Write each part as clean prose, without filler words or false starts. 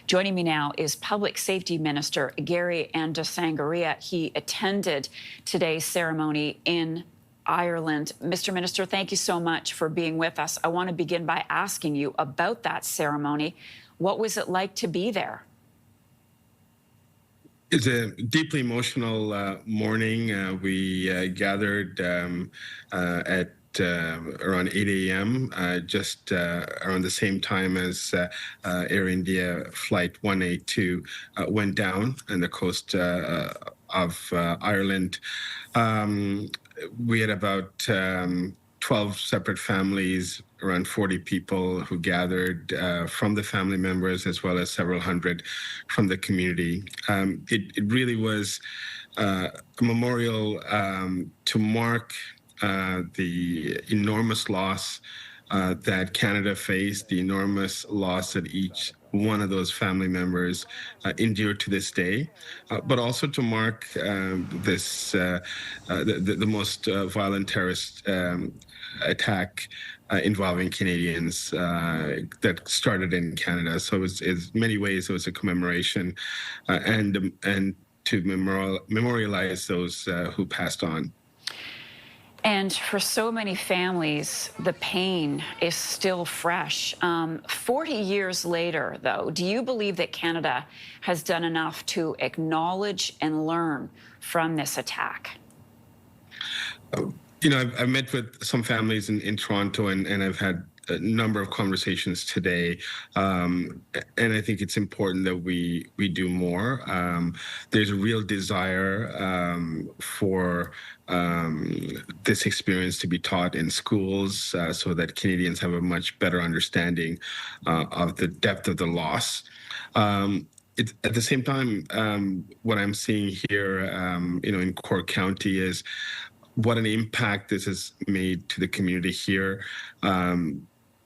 Joining me now is Public Safety Minister Gary Anandasangaree. He attended today's ceremony in Ireland. Mr. Minister, thank you so much for being with us. I want to begin by asking you about that ceremony. What was it like to be there? It's a deeply emotional morning. We gathered at around 8 a.m., just around the same time as Air India Flight 182 went down on the coast of Ireland. We had about 12 separate families, around 40 people who gathered from the family members, as well as several hundred from the community. It really was a memorial to mark the enormous loss that Canada faced, the enormous loss that each one of those family members endured to this day, but also to mark the most violent terrorist attack involving Canadians that started in Canada. So in many ways, it was a commemoration and to memorialize those who passed on. And for so many families, the pain is still fresh. 40 years later, though, do you believe that Canada has done enough to acknowledge and learn from this attack? You know, I've met with some families in Toronto, and I've had a number of conversations today, and I think it's important that we do more. There's a real desire for this experience to be taught in schools so that Canadians have a much better understanding of the depth of the loss. At the same time, what I'm seeing here, in Cork County is what an impact this has made to the community here.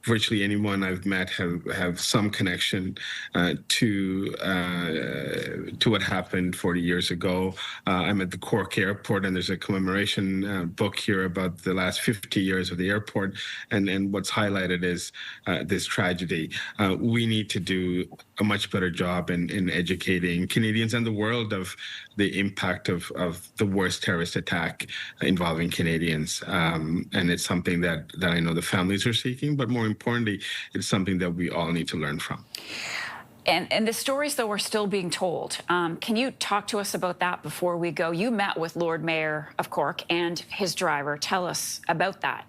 Virtually anyone I've met have some connection to what happened 40 years ago. I'm at the Cork airport, and there's a commemoration book here about the last 50 years of the airport, and what's highlighted is this tragedy. We need to do a much better job in educating Canadians and the world of the impact of the worst terrorist attack involving Canadians. And it's something that I know the families are seeking, but more importantly, it's something that we all need to learn from. And the stories, though, are still being told. Can you talk to us about that before we go? You met with Lord Mayor of Cork and his driver. Tell us about that.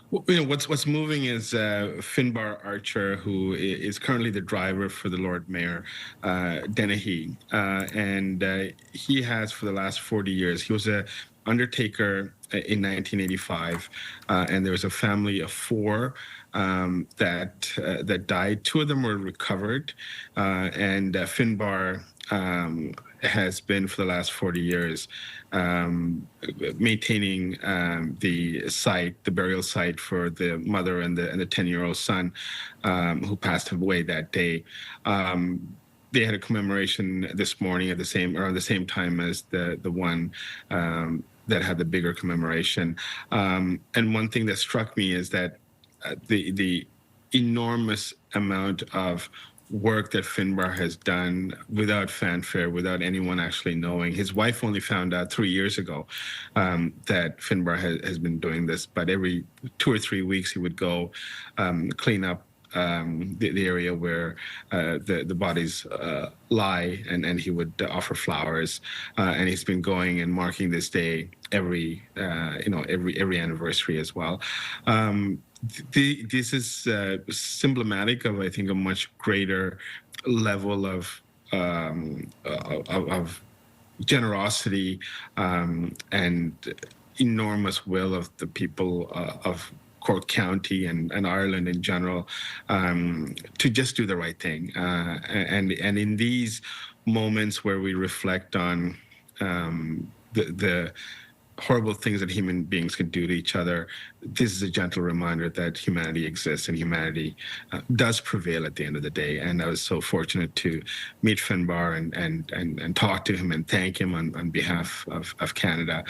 Well, what's moving is Finbar Archer, who is currently the driver for the Lord Mayor, Dennehy, and he has for the last 40 years. He was a undertaker in 1985, and there was a family of four that died. Two of them were recovered, and Finbar has been for the last 40 years maintaining the burial site for the mother and the 10-year-old son who passed away that day. They had a commemoration this morning around the same time as the one that had the bigger commemoration. And one thing that struck me is that the enormous amount of work that Finbar has done without fanfare, without anyone actually knowing. His wife only found out 3 years ago that Finbar has been doing this, but every 2 or 3 weeks he would go clean up the area where the bodies lie, and he would offer flowers, and he's been going and marking this day every anniversary as well. This is symptomatic of, I think, a much greater level of generosity and enormous will of the people of Cork County and Ireland in general to just do the right thing. And in these moments where we reflect on the horrible things that human beings can do to each other, this is a gentle reminder that humanity exists and humanity does prevail at the end of the day. And I was so fortunate to meet Finbar and talk to him and thank him on behalf of Canada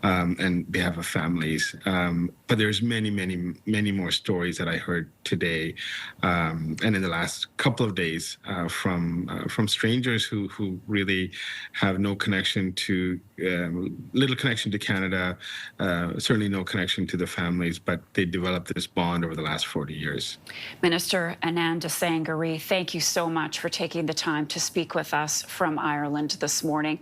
and behalf of families. But there's many more stories that I heard today and in the last couple of days from strangers who really have no connection to little connection to Canada, certainly no connection to the families, but they developed this bond over the last 40 years. Minister Anandasangaree, thank you so much for taking the time to speak with us from Ireland this morning.